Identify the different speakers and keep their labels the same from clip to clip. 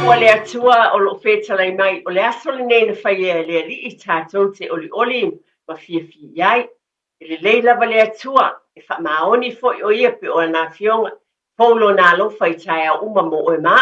Speaker 1: o le atua o lo whetalai mai o le aso le nei na whaia le ali I tātou te oli ma fia iai. E le leila le atua e wha maoni foi o ia pe o na fionga polo na lo whai tai a uma mo o ma.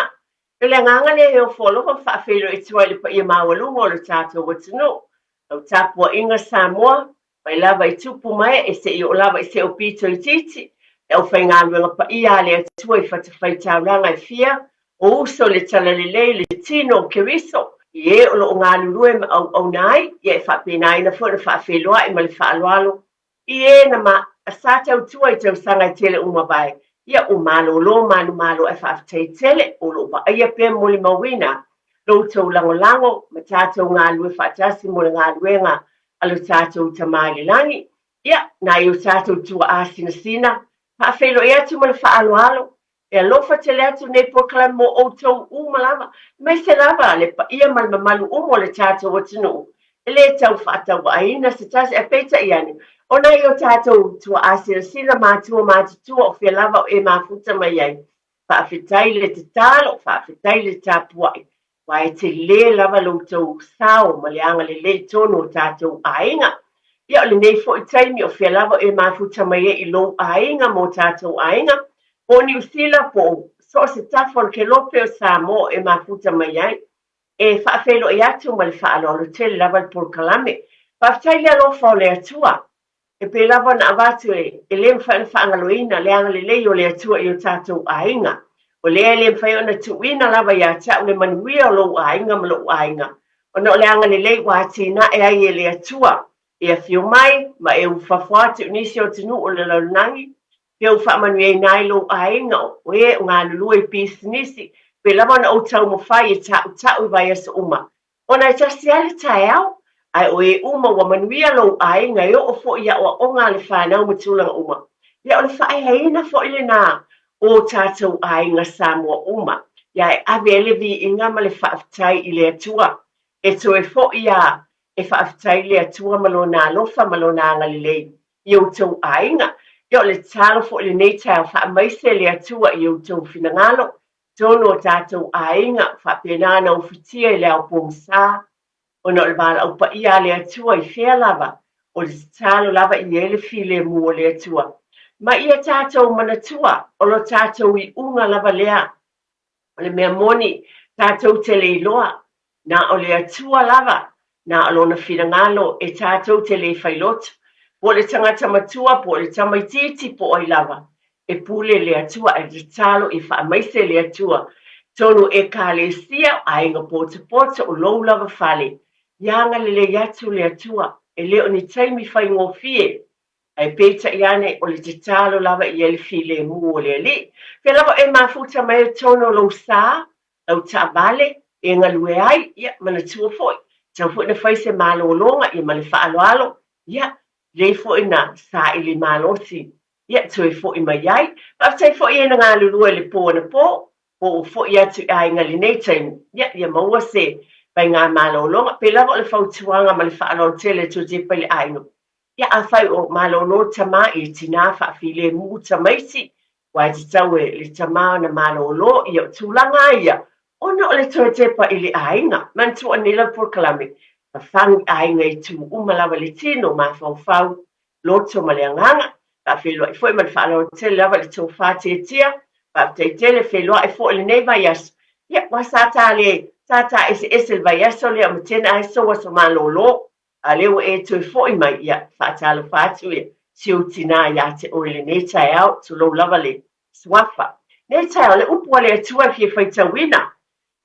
Speaker 1: E le nganga le heo folo ko wha whilo e tua le pa ia mawalunga o le tātou watino. Au tāpua inga Samoa, mai lava I tupu mai e se I o lava I se o pito I titi. E au whai ngā luenga pa ia le atua I whatawhai tauranga I fia. O uso le talalele le tino keriso ye o lo ngā lulue au nai ye whapinai na fwere whawheloa I ma le whaaloalo ye na ma a sa tau tua I tau sanga I tele umabai ia o malo manu e whawhtei tele o lo ba ia pe mo le mawina lo tau lango ma tātou ngā lue whatasi mo le ngā luenga alo tātou tamai langi ia na i o tātou tua asina sina whawhelo ea tu ma le whaaloalo e alofa te lea tu nei proclaim mo outou umalava. Mai se lava le pa ia malmamalu umo le tātou watinu. E le tau whaatau aina se tasi e peita iani. O nei o tātou tua asira sila mātua mātutua o whia lava o e mafuta mai ai. Whaafetai le te talo, whaafetai le tāpuai. Wai te le lava loutou sao ma le anga le tono o tātou ainga. Ia o le nei fo I taimi o whia lava o e mafuta mai e I lo ainga mo tātou ainga. O New Zealand po so se tafon ke lope o Samoa e mafuta mai ai e whaafelo I atu ma le whaaloalo te lava le porkalame whaftai le alofa o le atua e pe lava na avatu e le whaangaloina le anga le lei o le atua I o tātou ainga o le mwhai o na tuina lava I ata o le manuia o lo ainga ma lo ainga o na o le anga le lei watina e ai e le atua e a fio mai ma e uwhawhatu nisi o tinu o le launangi Peo whaamanuei nai lo ainga o e o ngā lulua I pisinisi pe lava na o tau mo whai e tau I vai asa uma. O nai tasi ale tae au, ai o e uma wa manuia lo ainga e o fo ia o ngā le whanau matulanga uma. Ia o le whae heina fo ile nā o tātou ainga Samoa uma. Ia e ave ele vi inga ma le whaaftai I le atua. E to e fo ia e whaaftai le atua malo nā lofa malo nā ngalilei. I o tau ainga. Yo le talo fo le nei tau wha maise le atua I o tau finangalo. Tono tātou ainga wha penana o whitia I le au pōmsa. O no le wala au pa ia le atua I whea lava. O le talo lava I ele file mua le atua. Ma ia tātou manatua. O lo tātou I unga lava lea. O le mea moni tātou te le iloa. Na o le atua lava. Na o lo na finangalo e tātou te le whailotu. Po le tangata matua, po le tamaititi po ai lava. E pule le atua e te talo I whaamaise le atua. Tonu e ka le sia a inga pota o lou lava whale. Ianga le yatu le atua. E leo ni taimi whai ngō fie. Ai peta iane o le te talo lava I ele file mua le li. Ke lava e mafuta mai tono lou sa, lau ta vale, e ngalue ai, ia mana tua foi. Tau foi na whaise malo longa, ia male whaaloalo, ia. Le fo ina sa ili malosi ia tu fo I mai ai pa sai fo ina ngā lulua le po na po o fo ia tu ai ngali nei time ia maua se pai ngā malolonga pe lava le fautuanga ma le whaalo tele tu te pele aino ia a fai o malolo tama I tina wha file mu tamaisi wai te tau e le tama na malolo ia tulanga ia ona o le tu Tepa ili ainga man tu anila por kalame Whang ai ngai tu umalawa le tino ma whau loto ma le anganga ka whelua I fwoi man whaalo te lawa le tō whāte tia pa te tele whelua I fwoi le nei vai aso ia wa sata ese le vai aso le amatena ai so waso malolo a leo e tu fwoi mai ia whātalo whātu ia siu tina ia te oi le nei tai au tu lo lava le swafa nei tai au le upua le atua fie whaitawina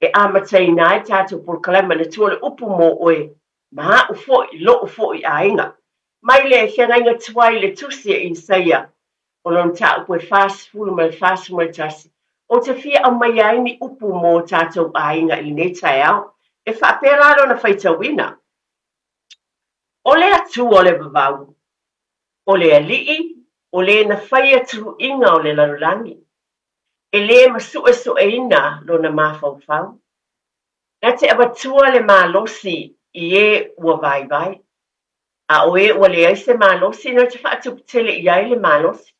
Speaker 1: e amatai nai tātou por kalama le tua le upu mo oe ma u foi lo u foi ainga mai le henga inga tuai le tusia I saia o lon ta u fast full mal fast mal tasi o te fia au mai ai ni upu mo tātou ainga I nei tai au e wha peraro na whaitawina o le atu o le vavau o le alii o le na whaia tu inga o le larulangi e le masu e ina lo na mawhau na te abatua le malosi I e ua vai. A o e ua le aise malosi na te whaatuputele I ai le malosi.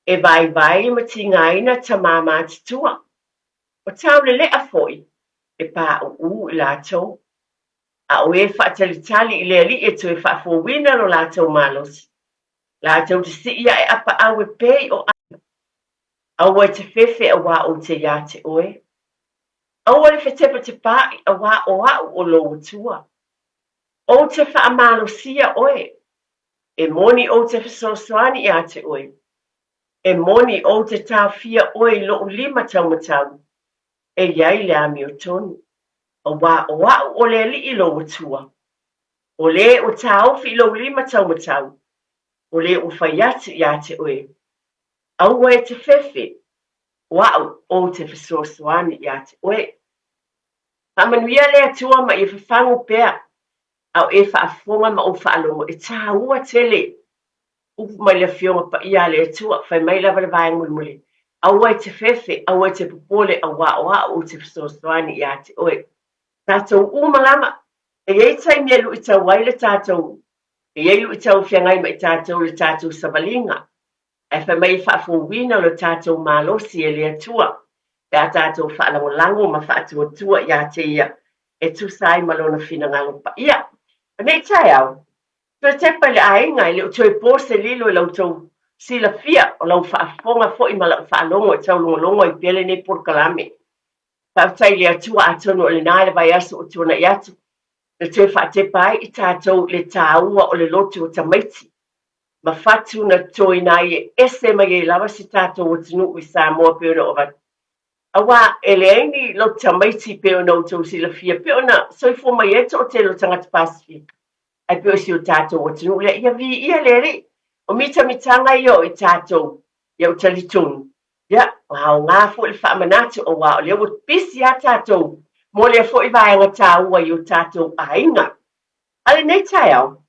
Speaker 1: E vai ma tingaina ta mamatitua. O tau le lea foi, e pā u I lātou. A o e whaatalitali I le ali e tu e whaafuawina lo lātou malosi. Lātou te si ia e apa au e pei o au e te whewhe a wā o te ia te oe. Au le whetepa te pāi a wā o au o lo tua. O te whaamalosia oe. E moni o te whasosoani ia te oe. E moni o te tāwhia oe lo lima taumatau. E iai le ami o tonu. O wā o au o le li I lo tua. O le o tāofi lo lima taumatau. O le o whaiatu ia te oe. Au e te whewhe. Wau o te whasosoani ia te oe. Hamanuia le atua ma I whawhangu pēr. Au e whaafonga ma o whaalongo e tāua tele. Upu mai le whionga pa ia le atua, whai mai lava le vai mulmuli. Au ai te whewhe, au ai te pupole a wā o te whasosoani ia te oe. Tātou umalama, e ei taimi e lu I tau waile tātou. E ei lu I tau whiangai mai tātou le tātou savalinga. E whai mai whaafuwina lo tātou malosi e le atua. E a tātou whaalangolango ma whaatua tua ia te ia. E tu sai malona whina ngalo pa ia. Nei tai au. Tua Tepa le Aiga I le o toi pose lilo I lautou sila fia o lau whaafonga fo I malau whaalongo e tau longolongo I pele nei porkalame. Whaatai le atua atono o le nai le vai aso o tuana I atu. Le toi whaatepa ai I tātou le tāua o le lotu o tamaiti. Ma whatu na toi nai e ese mai e lava si tātou o tunu I Samoa peona o vatu. Awa e le aini lo tamaiti peona o tau sila fia peona soifo mai eto o te lo tangata Pasifika. Ai peo si o tātou o tunu le ia vi ia le ri. O mita mitanga I tātou ia o talitunu. Ia, wao ngā fo I whaamanatu o wao le o pisi a tātou. Mo le fo I vaenga tāua I o tātou Aiga. Ale nei tai au.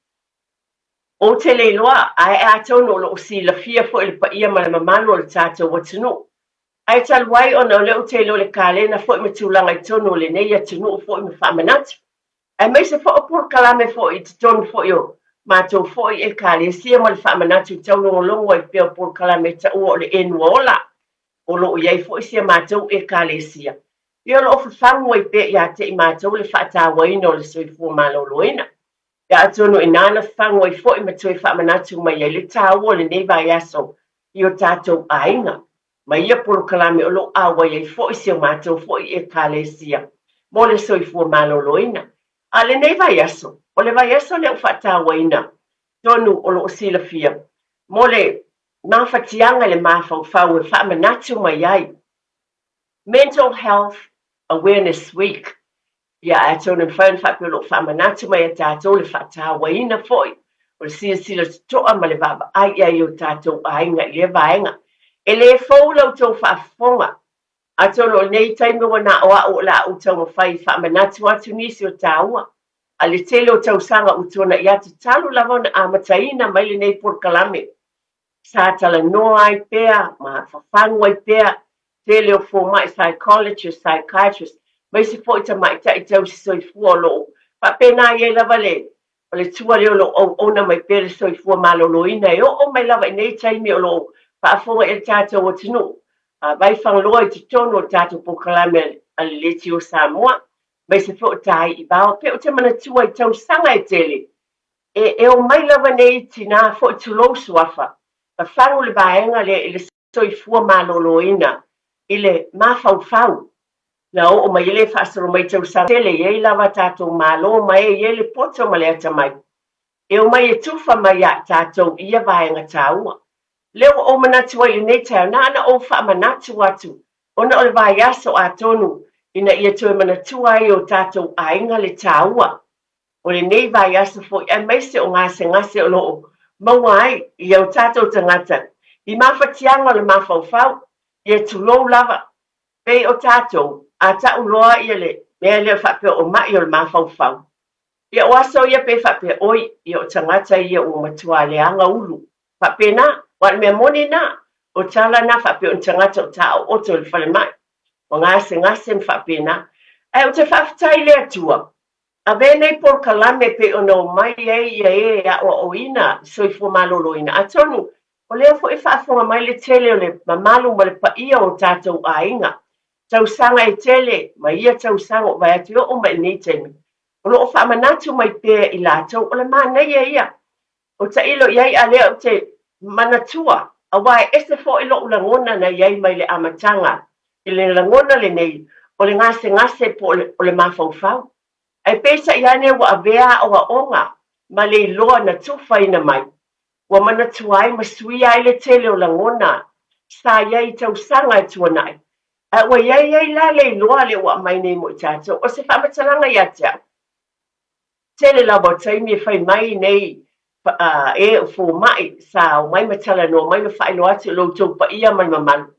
Speaker 1: O te leiloa, ai e atono lo o sila fia fo I le pa ia ma le mamalo o le tātou o tunu. Ai taluai ona o leo te lo le kālena fo I matulanga I tono le nei atunu fo I mawhaamanatu. Ai mai se fo o por kalame fo I te tonu fo I o mātou fo I e kāle sia ma le whaamanatu I tau longolongo I peo por kalame ta ua o le enua ola. O lo o iei fo I sia mātou e kāle sia. Ia lo o whawhangu I pe ia te I mātou le whaatawaina o le soifua maloloina. Ia atono I nāna whangu I fo I matui whaamanatu mai ai le tāua le nei vai aso I o tātou Aiga. Ma ia por kalame o lo awa iei fo I sia mātou fo I e kāle sia. Mo le soifua maloloina. A le nei vai aso. O le vai aso le o whaatawaina. Tonu o lo o sila fia. Mo le mawhatianga le mawhauwhau e whaamanatu mai ai. Mental Health Awareness Week. Ia a tonu whaun whapio lo whaamanatu mai a tātou le whaatawaina foi. O le sila toa ma le vava ai ai o tātou Aiga I le vaenga. E le fau lau tau whaafonga. A tono nei taimi wana o au la o tau mawhai whaamanatu atu nisi o tāua. A le tele o tau sanga o tona I atu talu lavona a mataina mai le nei por kalame. Sa tala noa ai pea, ma whawhangu ai pea, tele o fo mai psychologist, psychiatrist, mai se fo I ta mai ta I tau si soifua lo. Pa pena I e lava le, o le tua leo lo o ona mai pere soifua maloloina e o mai lava I nei taimi o lo, pa afonga e tātou o tinu. Vai whanloa I te tono o tātou pokalame a le leti o Samoa, mai se fo tai I bao, pe o te mana tua I tau sanga e tele. E o mai lava nei tina fo I tulo suafa. Pa whangu le baenga le soifua maloloina, I le mawhauwhau. Na o mai le whaasaro mai tau sanga tele, e lava tātou malo, mai e le poto ma le ata mai. E o mai e tufa mai a tātou ia vaenga tāua. Leo o manatu ai nei tau, nana o whaamanatu atu. Ona o le vai aso a tonu, ina ia tue manatu ai o tātou Aiga le tāua. O le nei vai aso fo I meise o ngase o loo. Maua ai, I au tātou tangata. I mawhatianga le mawhauwhau, I e tulou lava. Pei o tātou, a tau loa I le, mea leo whapea o mai o le mawhauwhau. Ia o aso ia pe whapea oi, I o tangata ia o matua leanga ulu. Whapea na, wa mea mone na, o tala na whapea o tangata o tau oto le whale mai. O ngase mwhapea na. E o te whawhatai lea tua. A venei por kalame pe o no mai e a o ina, soifua maloloina. A tonu, o leo fo I whaafonga mai le tele o le mamalu ma le paia o tātou Aiga. tausanga e tele, ma ia tausanga o vai atu o mai nei temi. O loo whamanatu mai pēr I lātou, o le mānei ia. O ta ilo iai a lea o te manatua, a wai ese fo ilo ulangona na iai mai le amatanga, I le langona le nei, o le ngase po o le mafaufau. Ai pesa iane wa avea o a onga, ma le iloa na tufa ina mai. Wa manatua ai masui ai le tele o langona, sa iai tausanga e tuanai. A wa iai la le iloa le wa mai nei mo I tātou, o se whamatalanga ia tea. Tele la bo taimi e whai mai nei, e o fō mai sa o mai matala no mai ma whaelo atu lo tau pa ia mai mamalu.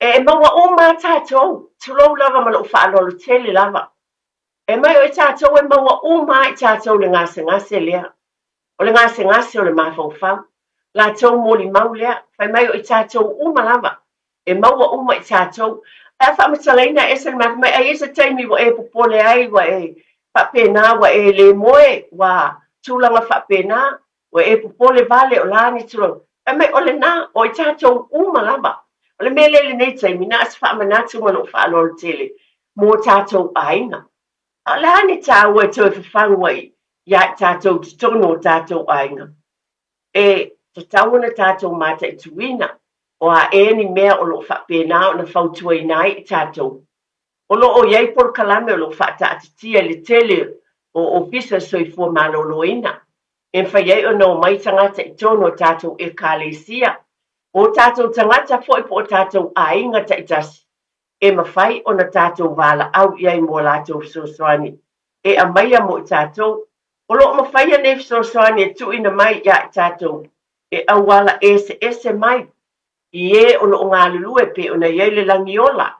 Speaker 1: E maua o mā tātou, tulou lava ma lo whaelolo tele lava. E mai o tātou e maua o mā I tātou le ngase lea. O le ngase o le mawhauwhau. La tau mōli mau lea, whai mai o tātou uma lava. E maua uma I tātou. E whamatalaina e se mai ai e se taimi wa e popole ai wa e whapena wa e le moe wa tūlanga whapena, wa e popole vale o lani tūlanga. E mai o le nā, o I tātou uma lava. O le mele le nei taimi, nā as whamanatu mano whaalolo tele, mō tātou ainga. O lani tāua e tō e whawhangu ai, ia tātou te tono o tātou ainga. E te tauna tātou mata I tuina, o a e ni mea o lo whapena o na whautua I nai I tātou. O lo o iei por kalame o lo whata atitia le tele o ofisa soifua maloloina. E whaiei o no mai tangata I tono tātou e kālesia. O tātou tangata foi po tātou ainga ta itasi. E mawhai o na tātou wala au iei mo lātou sosoani. E a maia mo I tātou. O lo mawhai a nef sosoani e tuina mai ia I tātou. E awala ese mai. I e o lo ngā lulue pe o na iei le langiola.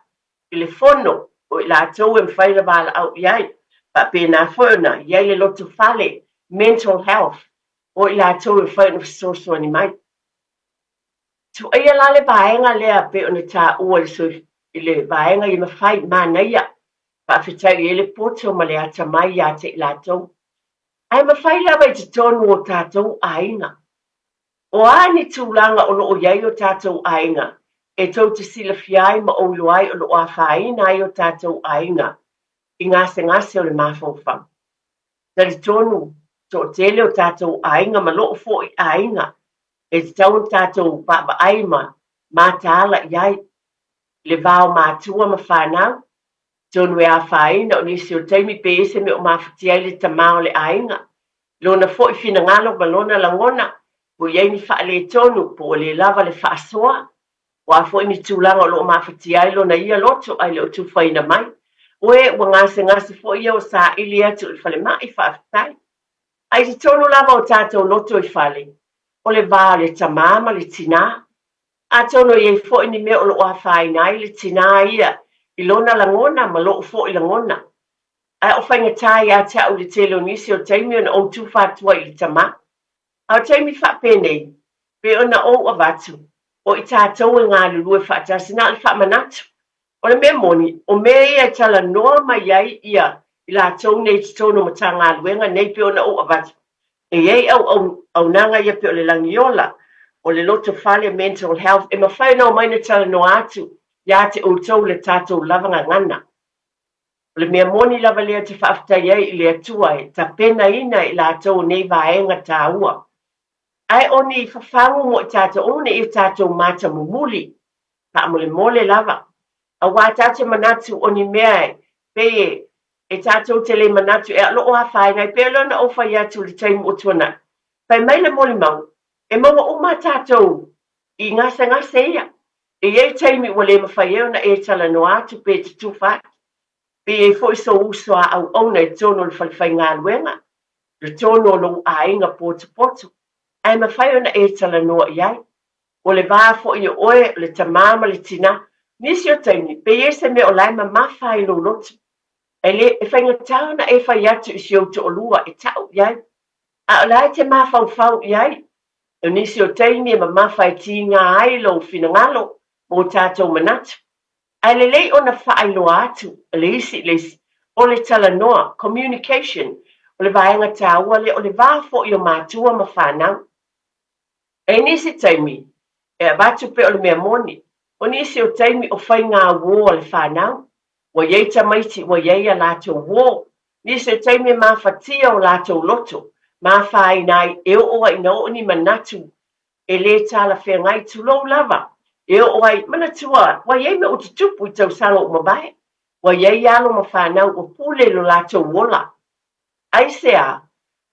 Speaker 1: I le fono. O I lātou e mwhai la wala au iei. Pa pe nā whauna, iei le lotu whale. Mental health. O I lātou e mwhai na sosoani mai. Tu ia la le vaenga lea pe ona tā ua le soi I le vaenga I mawhai mānaia. Pa whitau I le poto ma le ata mai ia te I lātou. Ai mawhai lawa I te tonu o tātou ainga. O ani tūlanga o loo iei o tātou ainga. E tau te sila fiai ma o luai o loo a whaina ai o tātou ainga. I ngase o le mawhauwhau. Tari tonu, to tele o tātou ainga ma loo fo I ainga. E te tau tātou baba aima, mā tāla iai, le vāo mātua ma whānau, tonu e a whaina o nisi o taimi pēse me o mawhatia le tamao le ainga, lona fo I whina ngalo ma lona langona, po iei ni whaale tonu, po le lava le whaasoa, wa fo ni tūlanga o lo mawhatia lona ia loto ai le o tu whaina mai, oe wa ngase fo ia o sa ili atu le whale mai whaafitai, ai te tonu lava o tātou loto I whale, o le vā le tamama le tina. A tono iei fo ni mea o lo a whaina ai le tina ia. I lona langona ma lo fo I langona. Ai o whainga tai a te au le telo nisi o taimi o na o tu whatua I le tama. A o taimi whapenei. Pe o na o a watu. O I tātou e ngā lulue whaatasi na le whaamanatu. O le mea moni. O mea ia tala noa mai iai ia. I la tau nei te tono ma tā ngā luenga nei pe o na o a watu. E iei au nanga ia pe o le langiola, o le loto whale mental health, e mawhai nao mai na tala no atu, ia te outou le tātou lavanga ngana. O le mea moni lava lea te whaaftai ei I le atua e, ta pena ina I lātou nei vaenga tā ua. Ai oni I whawhangu mo I tātou, one I tātou mata mumuli, pa mole lava. A wā tātou manatu oni mea e, pe e tātou te le manatu e alo o a whainga, pe lona o whai atu le taimu o tuana. Pai mai le moli mau, e maua o mā tātou I ngase ia. E iei taimi ua le mawhai eo na e tala no atu pe te tūwhat. Pe e fo iso usua au auna e tono le whalwhai ngā luenga. Le tono lo a inga poto. Ai mawhai eo na e tala noa iai. O le vā fo I oe le tamama le tina. Nisi o taimi, pe e se me o lai ma mawhai lo lotu. E whainga tau na e whai atu I sio to o lua e tau iai. A o lai te mawhau iai. E nisi o taimi e ma mawhai ti ngā ailo whina ngalo mo tātou manatu. Ai le lei o na whailo atu, le isi, o le tala noa, communication, o le vaenga tāua le o le vāfo I o mātua ma whanau. E nisi taimi, e a vatu pe o le mea moni, O nisi o taimi o whai ngā wō le whanau. Wa iei tamaiti wa iei a lātou wō. Nisi o taimi mā whatia o lātou loto. Mā whai nai e o ai na o ni manatu. E le tāla whea ngai tu lou lava. E o ai manatua. Wa iei me o te tupu i tau salo o mabae. Wa iei alo ma whanau o pule lo lātou wola. Ai sea,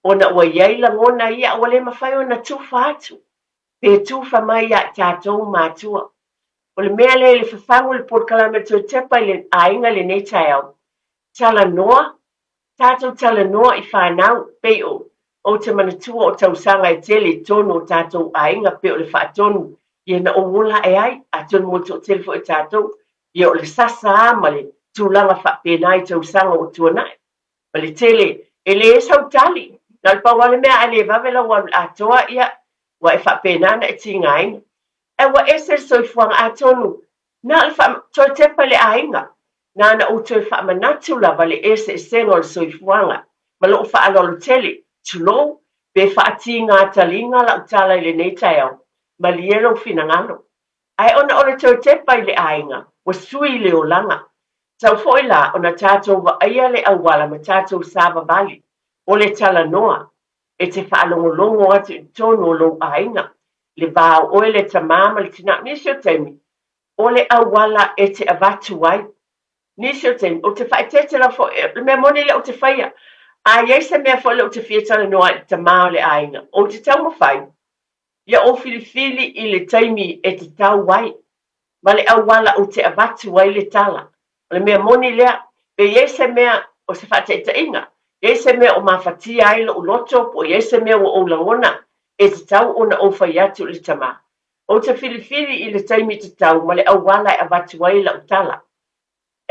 Speaker 1: ona ua iei lagona ia ua le mawhai ona tufa atu. Pe tufa mai a tātou mātua. O le mea le whawhangu le porkalame tō tepa i le ainga le nei tai au. Tala noa, tātou tala noa i whanau, pei o te manatua o tausanga e tele tono o tātou ainga pe o le whaatonu. Ia na o wola e ai, a tonu mo tō telefo e tātou. Ia o le sasa ama le tūlanga whapena i tausanga o tuanai. Ma le tele, e le sau tali. Na le pawale mea a le vavela wa atoa ia, wa e whapenana e tingainga. E wa ese soifuanga atonu, na le toi tepa le ainga, na ana o toi whamanatu lava le ese e sengo le soifuanga, ma lo whaalolo tele, tulo, be whaati ngā talinga la utala i le nei tai au, ma lielo finangalo. Ai ona ole toi tepa i le ainga, wa sui le o langa. Tau foi la ona tātou wa aia le awala ma tātou sāba bali, o le tala noa, e te whaalongolongo atu i tono lo ainga, le vāo oe le tamama le tina nisi o teimi, o le awala e te avatu ai, nisi o teimi, o te whaetete la fo, le mea moni le o te whaia, a iei se mea fo le o te whietala noa le tamao le ainga, o te tau mawhai, ia o filifili i le taimi e te tau wai, ma le awala o te avatu ai le tala, le mea moni lea, pe iei se mea o se whaetete inga, iei se mea o mawhatia ai lo uloto, po iei se mea o langona, e te tau ona o whai atu le tama. O te whiriwhiri i le taimi te tau, ma le awala e avatu ai la utala.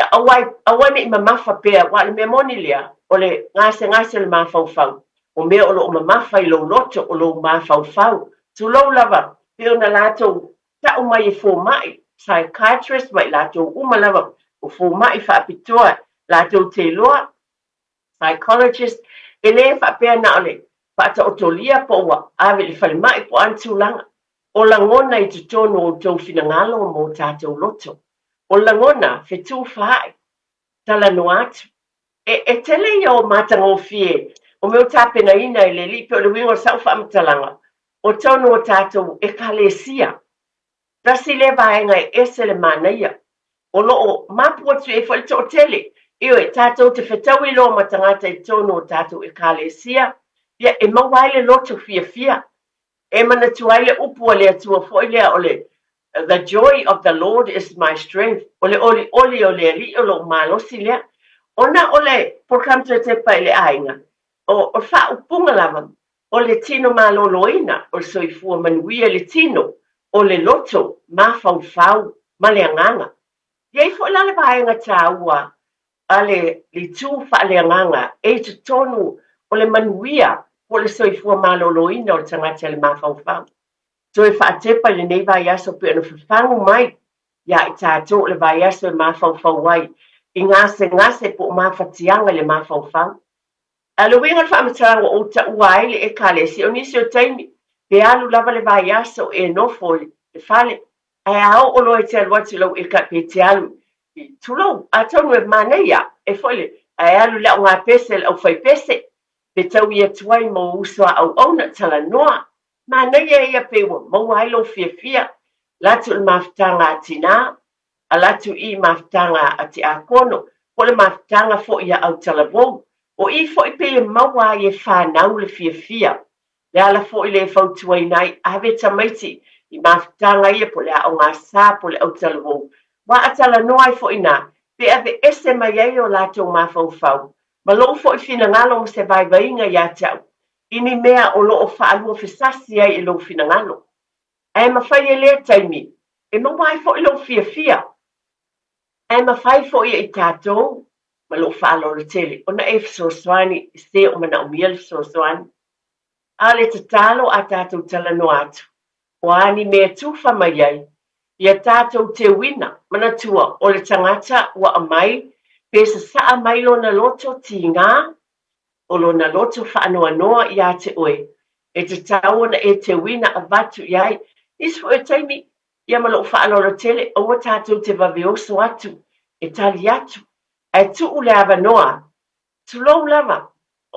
Speaker 1: Awane i mamafa pea, wa le mea moni lea, o le ngase le mawhauwhau, o mea o lo o mamafa i lo loto o lo mawhauwhau. Tu lau lava, pe ona lato tau mai e fō mai, psychiatrist mai lato uma lava, o fō mai whaapitoa, lato te loa, psychologist, e le whaapea na ole, Pata o tolia po wa ave le fale mai po antu langa. O langona i te tono o tau finangalo mo tātou loto. O langona fe tū whaai. Tala no atu. E tele ia o matanga o fie. O meu tāpena ina i le lipe o le wingo sau whaamatalanga. O tono o tātou e kalesia. Rasi le vaenga e ese le manaia. O lo o mapu atu e fale to o tele. Io e tātou te whetau i lo matangata i tono o tātou e kalesia. Ia e mawaile loto fia. E mana tuaile upu le atua foile ole. The joy of the Lord is my strength. Ole li olo malosi lea. Ona ole porkam te tepa ile ainga. O fa upunga lava. Ole tino maloloina. O soifua manuia le tino. Ole loto mafau maleanganga. Ia i fo la le vaenga tāua. Ale li tū fa leanganga. E te tonu o le manuia, o le soifua maloloina o le tangata le mawhauwhau. So e whaatepa le nei vai aso pe anu whawhangu mai, ia i tātou le vai aso e mawhauwhau wai, i ngase po mawhatianga le mawhauwhau. A le winga whaamatanga o ta uaile e kalesi, o nisi o taimi, pe alu lava le vai aso e nofo le whale, ai ao o loe te aluati lau e ka pe te alu, i tulou, a tonu e maneia, e fole, ai alu leo ngā pese le au whai pese, pe tau ia tuai mo usua au auna tala noa, ma naia ia pewa, mau hailo fia, latu le mafutanga atina, a latu i mafutanga ati a kono, po le mafutanga fo ia au tala vou, o i fo i pe mau a ia whanau le fia, le ala fo i le fautuai nai, ave tamaiti, i mafutanga ia po le au ngā sā po le au tala vou, wa a tala noa i fo i nā, pe ave ese mai ai o latu mafau, ma loo fo i finangalo mo se vaivainga ia tau. Ini mea o loo whaalua whisasi ai e loo finangalo. E mawhai e lea taimi. E mawai fo i loo fia. E mawhai fo i tātou. Ma loo whaalo le tele. Ona e fisoswani i se o mana o mia le fisoswani. A le tatalo a tātou tala no atu. O ani mea tuwha mai ai. Ia tātou te wina. Mana tua o le tangata wa amai. Pesa saa mai lona loto ti ngā, o lona loto whaanoa ia te oe. E te taona e te wina a vatu iai, isu e taimi, ia ma loo whaalolo tele, o tātou te vavioso atu, e tali atu, ai tu le avanoa, tu lou lava,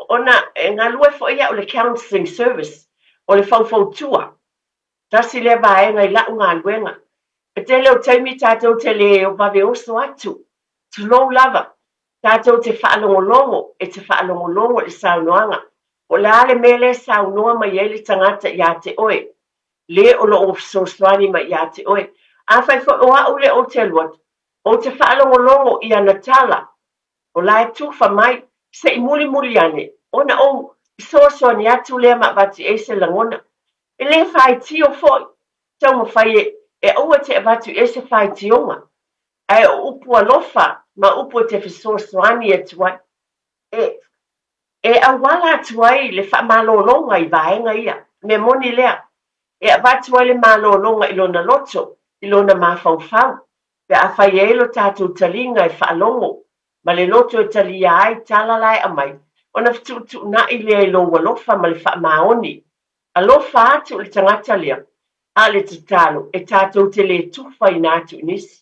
Speaker 1: ona e ngā lue fo ia o le counselling service, o le whau tua, tasi le vaenga I lau ngā luenga, e te leo taimi tātou te le o vavioso atu, tu lou lava, tātou te whaalongolongo, e te whaalongolongo I saunoanga, o le ale mele saunoa mai ele tangata ia te oe, le o lo ofisoswani mai ia te oe, a fai fo o au le o te luat, o te whaalongolongo I ana tala, o lai tufa mai, se I muli ane, ona o soswani atu lea ma vati e se langona, e le whai tio foi, tau ma whai e ua te vatu e se whai tionga, ai o upu alofa, ma upu te fisoswani e tuai, e awala atuai le whaamalolonga I vaenga ia, me moni lea, e avatu ai le malolonga I lona loto, I lona mawhauwhau, pe a whai e lo tātou talinga I whaalongo, ma le loto e talia ai talalai amai, ona fitutu na I lea I lo walofa ma le whaamaoni, alofa atu le tangata lea, a le tatalo, e tātou te le tufa I nātu nisi,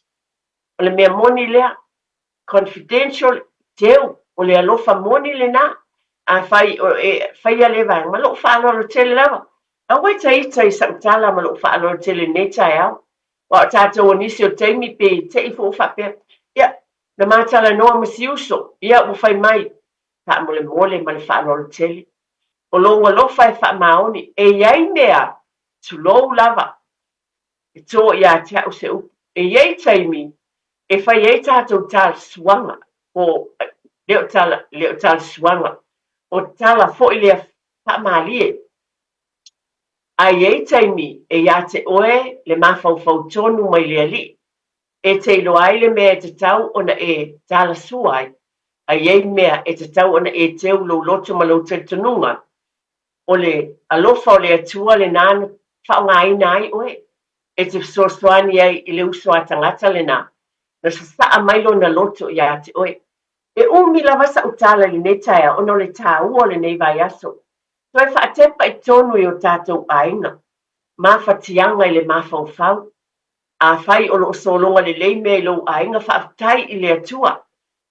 Speaker 1: o le mea moni lea, confidential teu, o le alofa moni le na, a fai a le vai, ma lo whaaloro tele lava, a wai ita I sautala ma lo whaaloro tele neta e au, wa o tātou o nisi o teimi pe te I fo whape, ia, na mātala noa masiuso, ia u fai mai, ta mole ma le whaaloro tele, o lo walofa e wha maoni, e iai mea, tu lou lava, e tō ia te au se upu, e iai teimi, e fai e tātou tāl suanga, o leo tāl suanga, o tala fo I lea whaamalie. Ai e taimi e ia te oe le mawhau tonu mai lea li. E te ilo ai le mea te tau ona e tala suai. Ai e mea e te tau ona e teu lo loto ma lo te tununga. O le alofa o le atua le nāna whaongaina ai oe. E te sosoani ai I le uso a tangata le nā. Na sa saa mailo na loto ia te oe. E umi la wasa utala li netaia ono le tā ua le nei vai aso. So e whaatepa I tonu I o tātou ainga. Ma whatianga I le mawhauwhau. A whai o lo solonga le leime I lo ainga whaatai I le atua.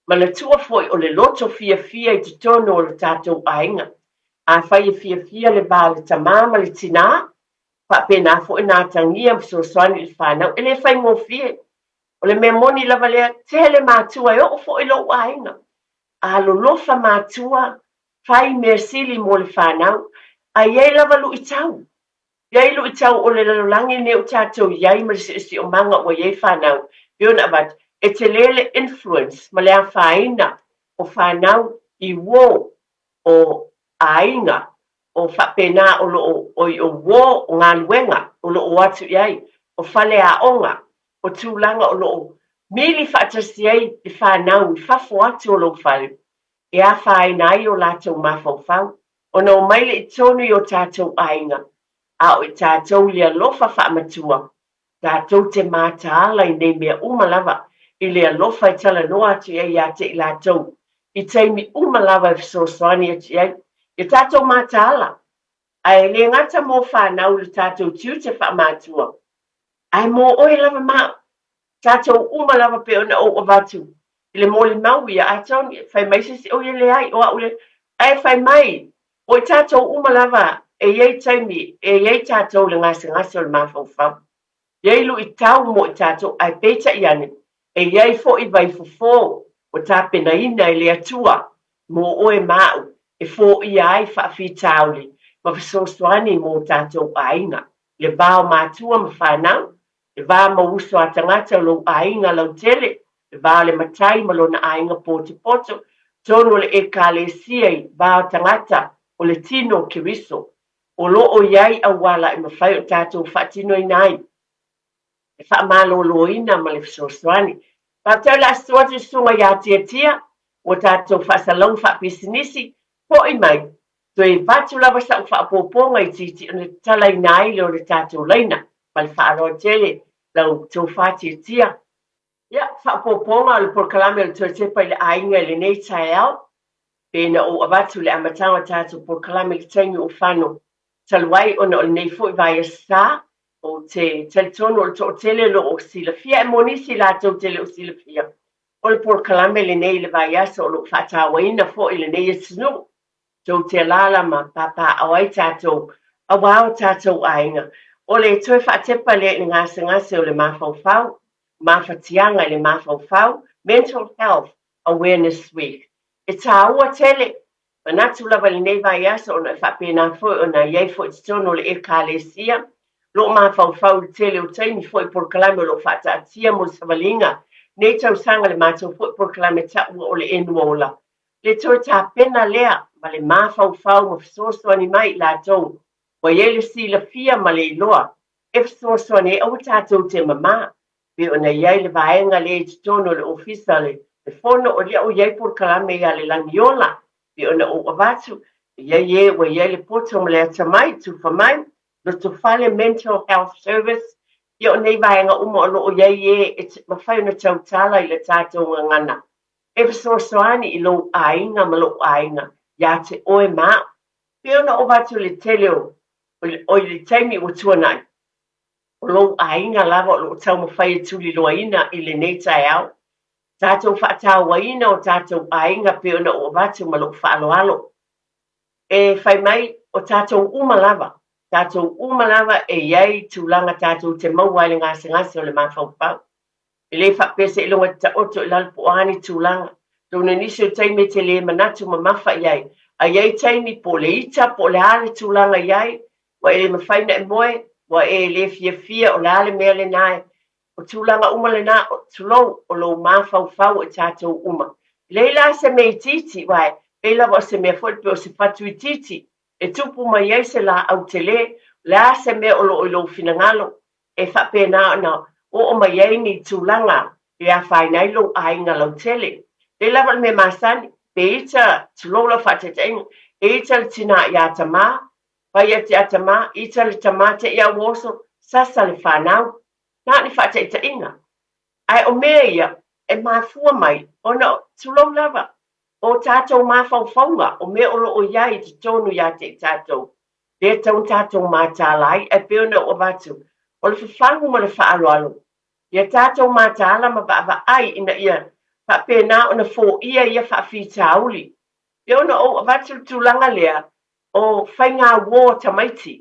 Speaker 1: Ma le tua foi o le loto fia I te tonu o le tātou ainga. A whai e fia le vā le tamama le tina. Whaapena fo I nā tangia msosoani I whanau. E le whai ngō fia. O le mea moni lava lea tele mātua e o fo I lo ainga. A lo lofa mātua, whai mea sili mo le whanau, a iei lava lu I tau. Iei lu I tau o le lalolangi ne o tātou iei ma si o manga o iei whanau. Biona abat, e te lele influence ma lea whaina o whanau I wo o ainga o whapena o lo o wo o ngā luenga o lo o atu iei, o whale a onga, o tūlanga o lo mili whaatasi ai I whanau I whafo atu o lo whale. E a whaina ai o lātou mawhauwhau. O nau maile I tonu I o tātou ainga. A o I tātou lia lofa whaamatua. Tātou te mātaala I nei mea umalava. I lia lofa I tala noa atu ei a te I lātou. I teimi umalava I fisosoani atu ei. I tātou mātaala. Ai le ngata mō whanau le tātou tiu te whaamatua. Ai mō oe lava mā. Tātou umalava pe ona o avatu. I le mōli mau ia a tauni, whai mai sisi o le ai, o aule, ai whai mai, o I tātou umalava, e iei taimi, e iei tātou le ngase o le mawhauwhau. Iei lu I tau mo I tātou, ai peta I ane, e iei fo I vai fufo, o tāpena ina I le atua, mo oe mau, e fo I ai whaafi tauli, ma fisosoani mo tātou ainga, le vāo mātua ma whanau, le vāo ma uso a tangata lo ainga lau tele, vale matai malona ainga poto tono le ekalesia I vao tangata o le tino kiriso o lo o iai awala I mawhai o tātou whaatino I nai e whaamaloloina ma le fisosoani pa tau la suatu sunga ia tia o tātou whaasalau whaapisinisi po I mai to e vatu lava sa u whaapoponga I titi o le talai nai le o le tātou leina ma le whaaro tele lau tau whaatia Ia, whaapoponga le porkalame o le Tepa I le ainga I le nei tae au. Pena o avatu le amatanga tātou porkalame le taimi o whano. Taluai ona o le nei fo I vai a sā, o te teletono o le toʻatele lo o silafia e monisi latou tele o silafia o le polokalame lenei le vaiasa o loo faatauaina foʻi lenei e tunuu tou te lala ma papaao ai tatou auā o tatou aiga o le toe faatepa le le gasegase o le mafaufau mafatiaga i le mafaufau mental health awareness week e tāua tele manatu lava lenei vaiasa ona e faapena foʻi ona iai foʻi totono o le ekalesia loo mafaufau le tele o taimi foʻi polokalame o loo faataatia mo le savaliga nei tausaga le matou foʻi polokalame taʻua o le enuola le toe tapena lea ma le mafaufau ma fesoasoani mai latou ua iai le silafia ma le iloa e fesoasoani e aua tatou te mamā pe ona iai le vaega lē totono o le ofisa le fono o leʻu iai polokalame ia le lagiola pe ona ou avatu iai e ua iai le poto ma le atamai tufa mai lo tofale mental health service ia o nei vaega uma o loo iai e mafai ona tautala i le tatou gagana e fesoasoani i lou aiga ma loo aiga iā te oe mā pe ona o watu le tele o i le taimi ua tuanaʻi o lou aiga lava o loo taumafai e tuliloaina i lenei taeao tatou faatauaina o tatou aiga pe ona ua watu ma loo faaloalo e fai mai o tatou uma lava e iai tulaga tatou te maua i le gasegase o le mafaufau e lē faapesa i loga taʻoto i lalopoani tulaga lona nisi o taimi e te lē manatu ma mafa iai a iai taimi po le ita po le ale tulaga iai ua e le mafaina e moe ua e lē fiafia o le ale mea lenā o tulaga uma lenā o tulou o lou mafaufau e tatou uma leila se me titi wae pei lava o se mea foʻi pe o se fatu i titi e tupu mai ai se laau te lē le a se mea o loo i lou finagalo e faapena ona oo mai ai ni tulaga e a fainai lou aiga lautele le lava le mea masani pe ita tulou lau faataʻitaʻiga e ita le tinā iā tamā paia te a tamā ita le tamā te ia uoso sasa le fanau na ni faataʻitaʻiga ae o mea ia e mafua mai ona tulou lava o tatou mafaufauga o mea o loo iai totonu iā te tatou le tautatou matala ai e pe ona ua watu o le fafagu ma le faaloalo ia tatou matala ma vaavaai ina ia faapena ona foia ia faafitauli pe ona ou avatu le tulaga lea o faigā uō tamaiti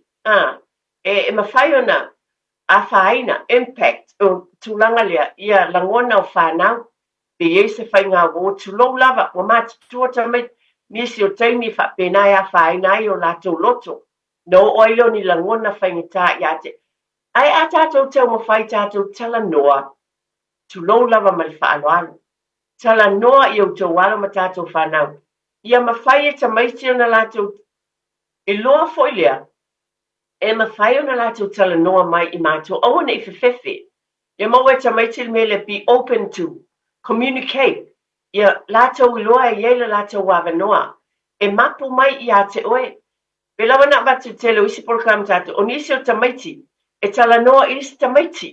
Speaker 1: e mafai ona afāina impact o tulaga lea ia lagona o fanau pe iai se faigā uō tulou lava ua matutua tamaiti nisi o taimi faapena e afāina ai o latou loto na oo ai loni lagona faigatā iā te ae a tatou tau mafai tatou talanoa tulou lava ma le faaloalo talanoa i outou alo ma tatou fanau ia mafai e tamaiti ona latou e loa foʻi lea e mafai ona latou talanoa mai i matou aua neʻi fefefe ia maua e tamaiti le mea le be open to communicate ia latou iloa e iai le latou avanoa e mapu mai iā te oe pe lava na watu tele o isi polokam tatou o nisi o tamaiti e talanoa i isi tamaiti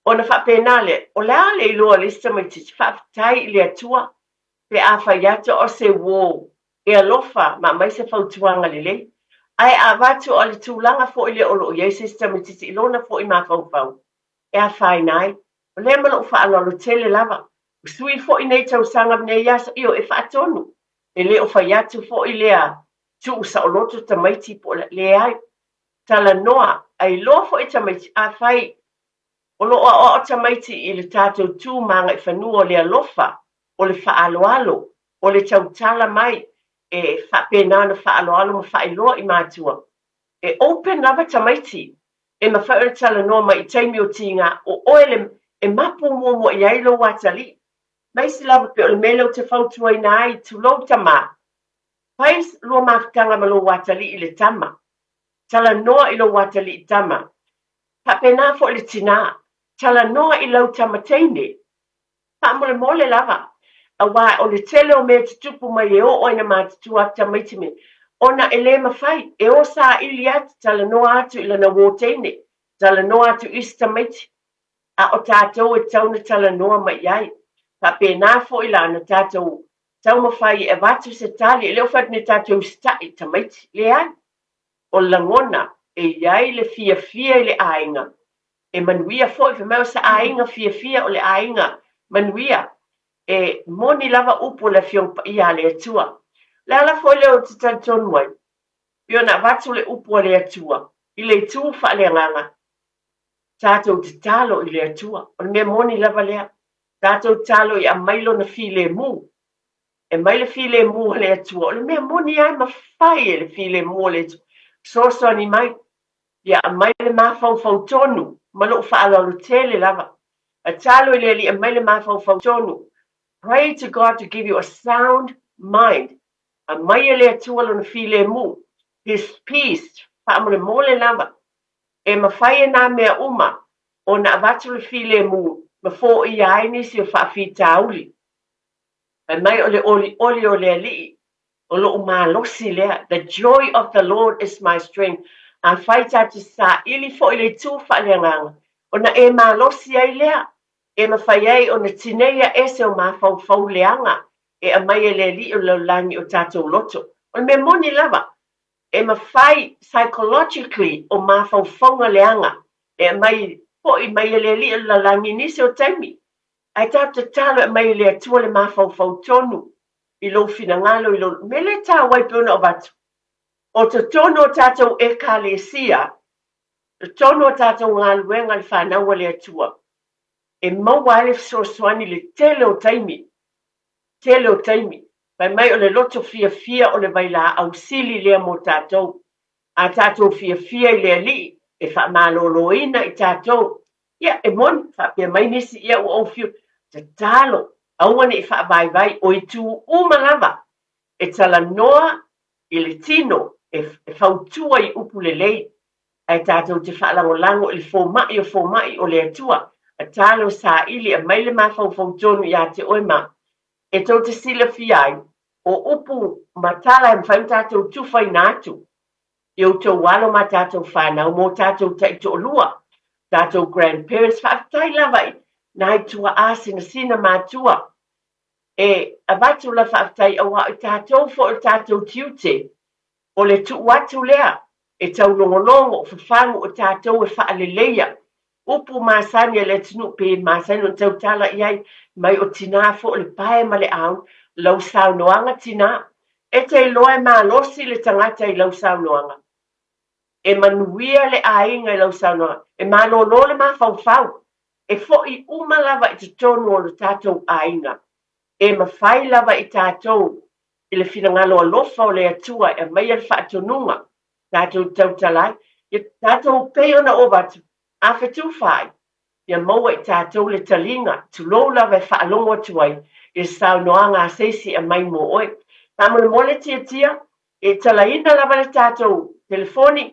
Speaker 1: ona faapena le o le a le iloa le isi tamaiti faafetai i le atua pe a fai atu o se uō e alofa ma mai se fautuaga lelei ae a watu o le tulaga foʻi le o loo iai se isi tamaiti i lona foʻi mafaufau e a faina ai o lea ma loo faaloalo tele lava o sui foʻi nei tausaga menei iasa io e faatonu e lē o fai atu foʻi lea tuʻusaʻoloto tamaiti po le ai talanoa ai loa foʻi tamaiti a fai o loo aʻoaʻo tamaiti i le tatou tumaga i fanua o le alofa o le faaloalo o le tautala mai e faapena ona faaloalo ma faailoa i matua e open lava tamaiti e mafai o le talanoa mai i taimi o tiga o oe e mapu muamua i ai lou atalii maisi lava pe o le mea leu te fautuaina ai tulou tamā pai lua mafutaga ma lou atalii i le tama talanoa i lou atalii tama faapena foʻi le tinā talanoa i lau tamateine faamolemole lava auā o le tele o mea tutupu mai e oo ina matutua atu tamaiti me ona e lē mafai e o saʻili atu talanoa atu i lana uō teine talanoa atu isi tamaiti a o tatou e tauna talanoa mai ai faapena foʻi lana tatou taumafai e watu se tali e leo fatu ne tatou staʻi tamaiti le ai o lagona iai le fia i le ainga. E manuia foi fe mau sa ainga fia o le ainga manuia. E moni lava upu le fiong pa ia le atua. Le ala foi le o te tantonu ai. Pio na vatu le upu le atua. I le tu fa le nganga. Tātou te talo i le atua. O le mea moni lava lea. Tātou talo i a mailo na fi le mu. E mai le fi le mu le atua. O le mea moni ai mawhai e le fi le mu le atua. So ni mai. Ia a mai le mafau tonu. Malo whaalalu tele lava. A talo i le li a mai le mafau tonu. Pray to God to give you a sound mind. A mai le atua lo na fi le mu. His peace. Whaamole mole lava. E mawhai nā mea uma. O na avatu le fi le mu. Mafo i aini si o whaafi tauli. E mai o le oli o le ali. O lo umalosi lea. The joy of the Lord is my strength. A whai tatu sa ili fo ili tu whaaleanganga. O na e malosi ai lea. E mawhai ai o na tineia ese o mawhau leanga. E a mai le li o laulangi o tatou loto. O me moni lava. E mawhai psychologically o mawhauwhaunga leanga. E mai po i mai le li o laulangi nisi o taimi. Ai tatu talo e mai le atua le mawhau tonu. I lo finangalo i lo mele tā waipuna o batu. O te tono tātou e kālesia, te tono tātou ngā luenga le whānaua le atua. E mawale fsoswani le tele o taimi. Tele o taimi. Pai mai o le loto fia o le vaila au sili lea mo tātou. A tātou fia i le li, e wha maloloina i tātou. Ia, e mon, wha pia mai nisi ia o fiu. Te talo, awane i wha vai, o i tū umalava. E tala noa i le tino. E whautua i upu le lei. Ai tātou te whaalangolango i fōmai o le atua. A tālo sā ili a maile mawhau tonu i a te oima. E tau te sila fiai. O upu matala e mwhau tātou tūwhai nātu. I o tau walo ma tātou whanau mō tātou taito o lua. Tātou grandparents whaatai lawai. Nai tua āsina sina mātua. E avatu la whaatai awa i tātou fo o tātou tiute. O le tu watu lea, e tau longolongo, whawhangu o tātou e whaaleleia. Upu māsani e le tinu pe māsani o tau tala iai, mai o tina fo le pae ma le aun, lau sau noanga tina. E te loa mā losi le tangata i lau sau noanga. E manuia le ainga i lau sau noanga. E mā lolo le mā whau. E fo i umalava i te tonu o le tātou ainga. E mawhai lava i tātou. I le finangalo alofa o le atua e mai al whaatonunga. Tātou tautalai. I tātou peona o batu. A whetu whai. Ia maua i tātou le talinga. Tulola ve whaalongo tuai. I sao noanga a seisi a mai mo oi. Tāmule mole tia. E talaina lava le tātou telefoni.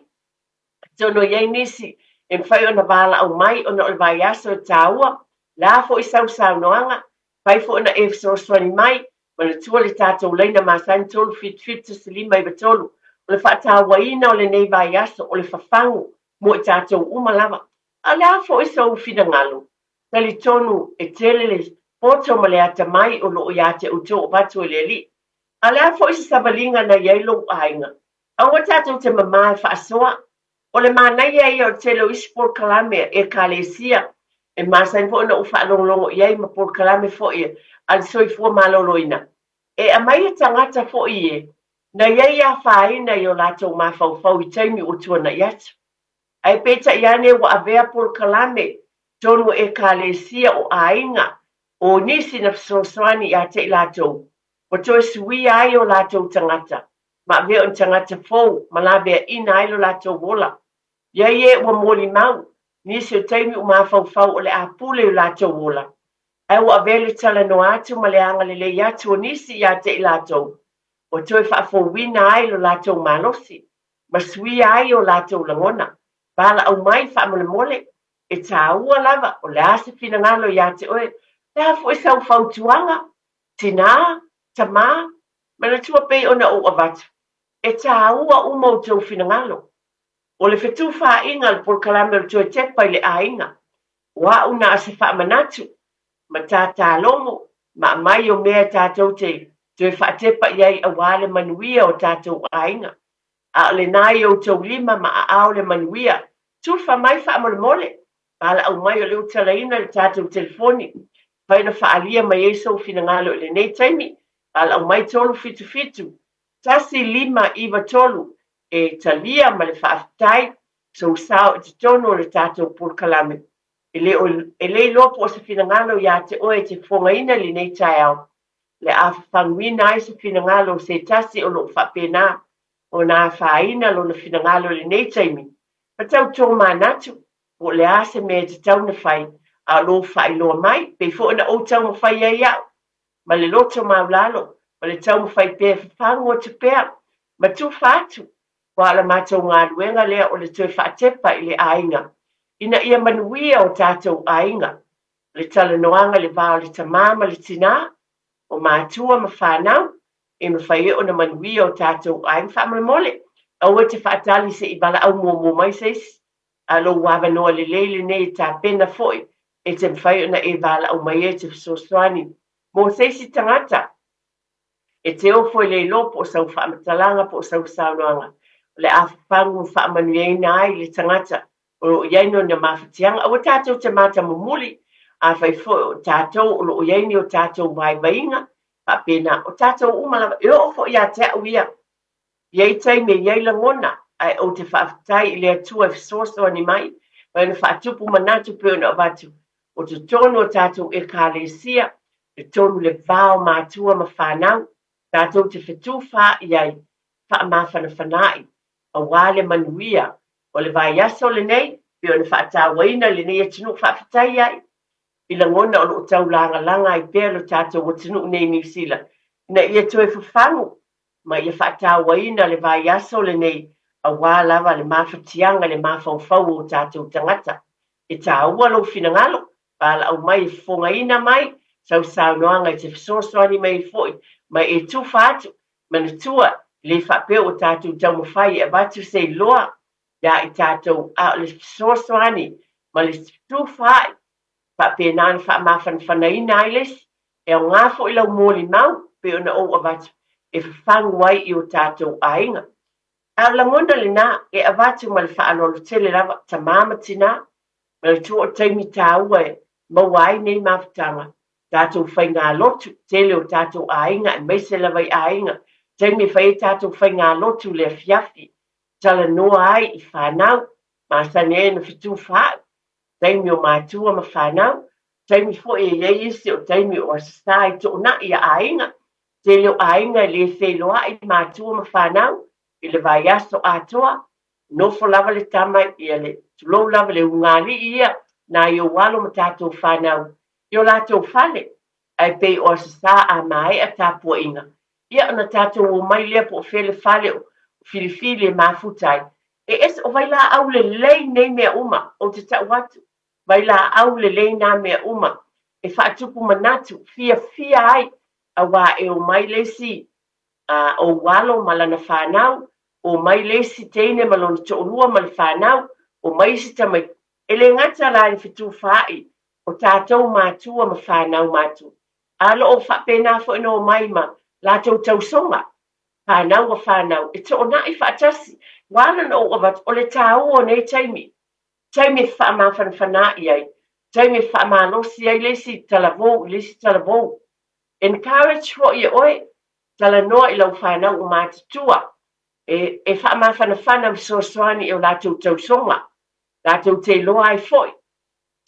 Speaker 1: Tono iei nisi. E mwhai o na wala au mai o na o vai aso e tāua. La fo i sao noanga. Pai fo na e fsoswani mai. Mana tua le tātou leina māsani tolu fit se lima iwa tolu. O le whaatawaina o le nei vai aso o le whawhangu mo i tātou umalava. A le afo i sau whina ngalo. Tali tonu e tele le poto ma le ata mai o lo i ate uto o batu e le li. A le afo i sabalinga na yeilo ainga. A o tātou te mamae whaasoa. O le mānai ai o telo ispor kalame e kālesia. E māsani fo na uwha alonglongo iei ma por kalame fo i al soi fua maloloina. E a mai tangata fo i e, na iei a whaina i o latou mawhau i taimi o tuana i atu. Ai peta i ane wa avea por kalame, tonu e kālesia o ainga, o nisi na fsoswani i a te latou. O toi sui ai o latou tangata, ma avea on tangata fo, ma la vea ina ai lo latou wola. Iei e wa moli mau, nisi o taimi o mawhau o le a pule o latou wola. Ai wa vele tala no atu ma le anga le atu o nisi i a te latou. O toi whaafowina ai lo latou malosi. Ma sui ai o latou langona. Bala au mai whaamole mole. E tā ua lava o le ase fina ngalo i a te oe. Le hafo e sau whautuanga. Tina, tama, mana tua pei ona o avatu. E tā ua umautou fina ngalo. O le whetu wha inga le por kalame o toi Tepa i le a inga. Wa una ase wha manatu. Ma tātā longo, ma mai o mea tātou te whaatepa iei a wale manuia o tātou ainga. a le nai o tau lima ma a ao le manuia tufa mai fa'amole ala au mai o le utalaina le tatou telefoni faina fa'alia mai e so finagalo le nei taimi ala au mai tolu fitu tasi lima iwa tolu e talia ma le fa'afetai so sao e tono le tatou pulukalame e le lopo o se finagalo iā te oe te fogaina le nei taeao le afafaguina ai se finagalo se tasi o loo fa'apena ona fāina lona finagalo le nei taimi patautou manatu o le a se mea te tauna fai a lo whailoa mai pe fo na o tau mawhai ai au ma le loto maulalo ma le tau mawhai pe whangu o te pēr ma tu whātu wa ala mātou ngā ruenga lea o le tue whaatepa i le ainga ina ia manuia o tātou ainga le tala noanga le vāo le tamama le tina o mātua ma whanau e mawhai e o na manuia o tātou ainga whamamole au e te whaatali se i bala au mō mai seisi alo wava noa le leile nei ta pena foi e te mwhai na e wala au mai e te fsoswani mo seisi tangata e te o foi le lopo o sau whamatalanga po sau saunoanga le awhangu whamanueina ai le tangata o iaino na mawhatianga o tātou te mata mumuli a whai foi o tātou o iaini o tātou waiwainga pa pena o tātou umalawa e o foi a te auia iei tai me iei langona ai o te whaafatai i le atua fisoso ni mai, mai na whaatupu manatu pe ona watu. O te tono o tātou e kālesia, te tono le vāo mātua ma whanau, tātou te whetu wha iai, wha mawhana whanai, a wāle manuia, o le vai aso le nei, pe ona whaatawaina le nei atunu whaafatai iai, i la ngona o lo tau langa i pēlo tātou o tunu nei New Zealand. Na ia toe whawhangu, ma ia whaatawaina le vai aso le nei, a wā lava le mawhatianga le mawhauwhau o tātou tangata. E tā ua lo finangalo, pāla au mai e whongaina mai, sau saunoanga i te whasoswani mai foi, mai e tu whātu, mana tua le whapeo o tātou taumawhai e watu se loa, ia i tātou a le whasoswani, ma le tu whai, whapēnāna whamawhanawhanaina ai lesi, e o ngāfo i lau mōli mau, pe ona o a watu, e whawhangu ai i o tātou ainga. A langona le nā, e awatu ma le whaanolo tele lava ta māma tina, ma le tua o taimi tāua e mawai nei mawhatanga. Tātou whai ngā lotu, tele o tātou ainga, e meise lava i ainga. Taimi whai tātou whai ngā lotu le fiafi, tala noa ai i whanau, ma sane e na fitu whai. Taimi o mātua ma whanau, taimi fo e isi o taimi o asasai to na i a ainga. Tele o ainga le wheloa i mātua ma whanau, i le vai aso atoa, nofo lava le tama i le tulou lava le ungali ia, na i o walo ma tātou whanau. I o lātou whale, ai pei o asasa a mai a tāpua inga. Ia ana tātou o mai lea po whele whale o filifili e mafutai. E es o vai la au le lei nei mea uma, o te tau watu. Vai la au le lei na mea uma. E whaatupu manatu, fia ai, a wā e o mai lesi, o walo malana whanau, o mai lesi teine malona to'olua ma le whanau, o mai si tamai. E le ngata la ni fitu whai, o tātou mātua ma whanau mātu. Alo o whapena fo ino o mai ma, lātou tausonga. Whanau wa whanau, e to ona i whaatasi, wāna no o wat, o le tāu o nei taimi. Taimi whaamawhan whanai ai, taimi whaamalosi ai lesi talavou. Encourage fo i oe, tala noa i lau whanau o mātutua, e whaamawhanawhana msosoani o lātou tausonga, lātou te loa ai foi.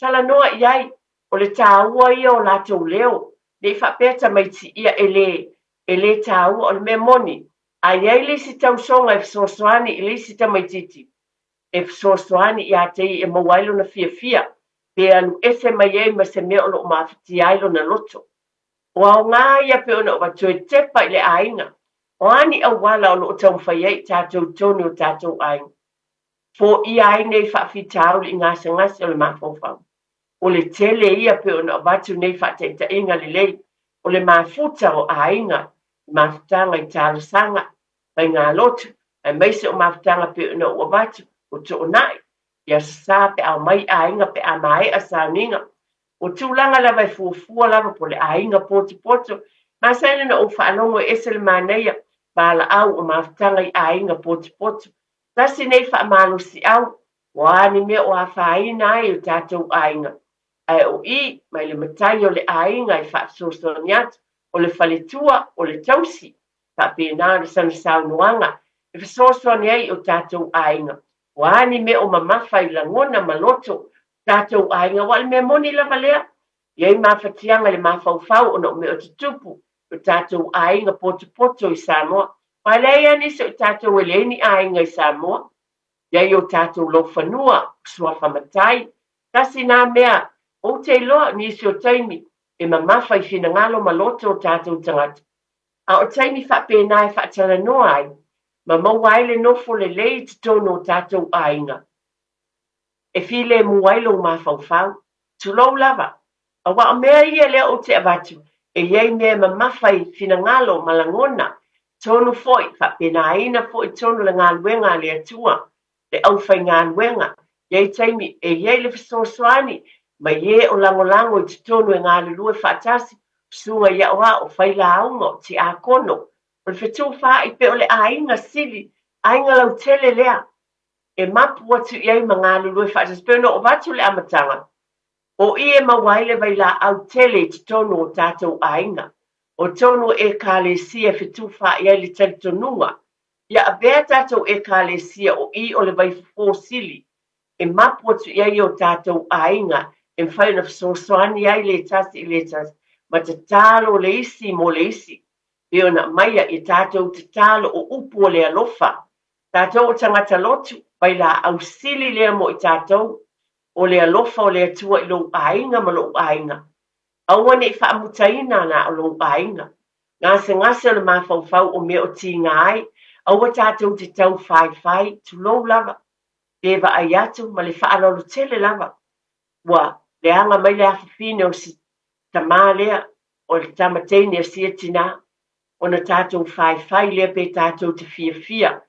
Speaker 1: Tala noa i ai, o le tāua ia o lātou leo, ne whapeta mai ti ia e le tāua o le mea moni, a iai le si tausonga e msosoani i le si tamaititi, e msosoani i a tei e mawailo na fia, pe anu ese mai ei ma se mea o lo mawhati ailo na loto. O au ngā ia pe ona o watu e tepa i le ainga. O ani au wala o lo tau whaiei tātou toni o tātou ainga. Fo i ai nei whawhitau li ngāsa ngasi o le mawhauwhau. O le tele ia pe ona o watu nei whateita inga le lei. O le mawhuta o ainga. Mawhutanga i tālasanga. Mai ngā lotu. Ai meise o mawhutanga pe ona o watu. O to onai. Ia sasa pe au mai ainga pe a mai a sauninga. O tūlanga lava e fuafua lava po le ainga poto. Ma sene na o whaanongo e se le māneia. pala au o mafutanga I ainga potu. Tasi nei whaamalusi au, wani mea o awhaina ai o tātou ainga. Ai o I, mai le matai o le ainga I whaasosoni atu, o le whaletua, o le tausi, whapena le sana saunuanga, e whaasosoni ai o tātou ainga. Wani mea o mamawhai langona maloto, tātou ainga, wale mea moni lava lea, iei mawhatianga le mawhauwhau o no mea o tutupu, o tātou ainga potu I Samoa. Pai lea nisi o tātou eleni ainga I Samoa. Iei o tātou lo whanua, sua whamatai. Kasi nā mea, o te loa nisi o taimi, e mamawhai whina ngalo maloto o tātou tangata. A o taimi whapena e whaatala noa ai, ma mauaile nofo le lei te tono o tātou ainga. E while muailo mawhauwhau, tulou lava. A wa o mea ia lea o te avatu, e iei mea mamawhai whina ngalo malangona, tonu foi, whapena ina foi tonu le ngā luenga le atua, le au whai ngā luenga, iei taimi e iei le whasosoani, ma ie o langolango I te tonu e ngā lulue whaatasi, sunga ia oa o whai la aungo, ti a kono, o le whetu wha I pe o le ainga sili, ainga lau tele lea, e mapu atu iei ma ngā lulue whaatasi, pe no o vatu le amatanga, o ie mawaile vai la au tele te tonu o tātou ainga, o tonu e kālesia whetu wha iei le talitonunga, ia a bea tātou e kālesia o I o le vai fōsili, e mapu atu iei o tātou ainga, e mwhai na whasosoani ai le tasi, ma te talo le isi mo le isi, e ona maia I tātou te talo o upu o le alofa, tātou o tangata lotu, vai la au sili lea mo I tātou, o le alofa o le atua I lo ainga ma lo ainga. Awane I whaamutaina na o lo ainga. Ngase le mawhauwhau o mea o tinga ai, awa tātou te tau whai, tu lo lava. Dewa ai atu, ma le whaalolo tele lava. Wa, le anga mai le awhawhine o si tamā lea, o le tamateine a sia tina, o na tātou whai lea pe tātou te fia,